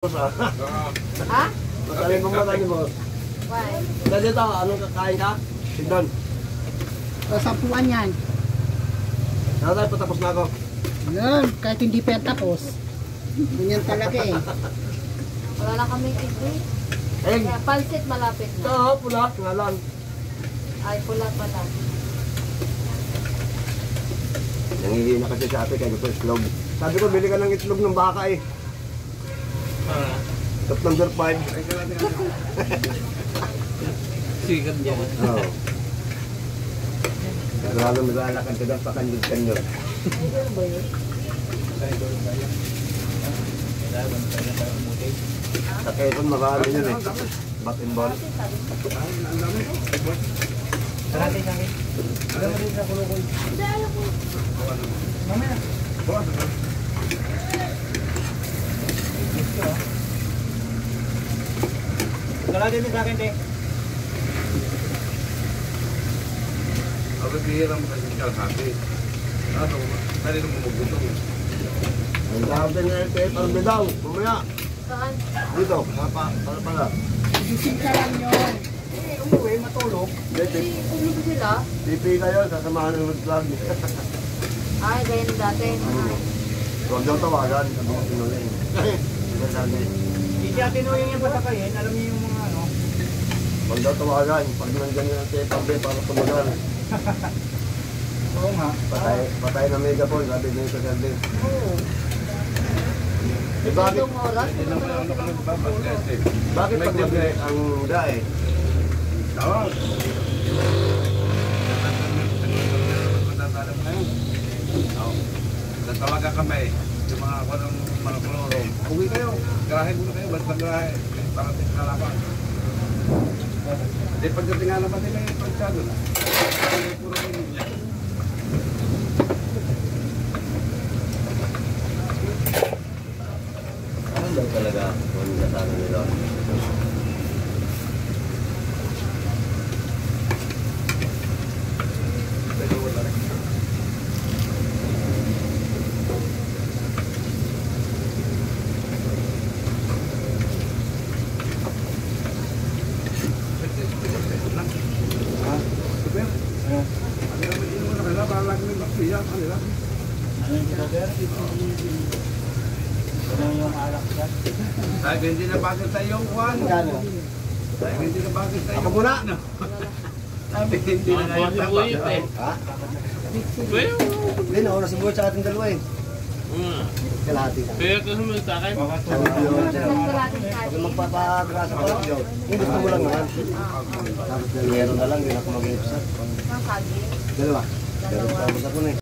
Ha? Masaling kong mata niyo, boss. Why? Dahil ito, anong kakain ka? Tignan. Sampuan yan. Natay, patapos na ako. Yan, kahit hindi pa yan tapos. Ganyan talaga eh. Wala na kaming igwi. Egg. Kaya pansit malapit Ito, na. pula, nga lang. Ay, pula pala. Nangihi na kasi sa ate, kaya gusto itlog. Sabi ko, bili ka ng itlog ng baka eh. Top number 5. Sikat niya. Oo. Sigurado maglalakad ka doon, pakandod-kandod. Ayun ba yun? Sa Quezon, marami yun eh. Bat and ball. Sarati sa akin. Alam mo rin sa kulukul. Hindi, alam ko. Mamaya. Sarati din sa akin, te. Ako bihirang kasi kalahati. Ano, dali nung bumubutong. Ang dahil din na ito, parang bidaw. Mamaya, Saan? dito, para pala. Gising ka lang yun. Umuwi, matulog. Hindi, ulit sila. Pipi kayo, sasamahan ng vlog. Ay, ganyan dati. Huwag daw tawagan, sabi ko sinuling. Hindi siya tinuyong yung pasakayin. Alam niyo yung mga ano. Huwag daw tawagan, pag nandyan yung tabi para tumulan. Oo nga. Patay na megaphone, sabi niyo sa sabi. Oo. Eh bakit, Itong oras. bakit pag mag ang dae? Tawag. Natawagan kami. Yung mga kwanong manapulorong. Uwi kayo. Garahe muna kayo. Basta garahe. Para sa kalaban. Hindi pagdating nga naman nila yung pagkado na. Puro nila. Ano daw talaga kung nasana nila? Ano yung alak siya? Sabi hindi na bagay sa iyo, Juan. Sabi hindi na bagay sa iyo. Ako muna! Sabi hindi na kayo bagay. Ha? Hindi, nauna si Buhat sa ating dalawa eh. Kalahati ka. Kaya ka naman sa akin. Sabi ko yun. Nagkalating Pag kanin. magpapagrasa ko lang yun, kung gusto mo lang naman. Tapos dalawero na lang, hindi na ako mag-iipsat. Ang saging. Dalawa. Dalawa. Tapos ako na eh.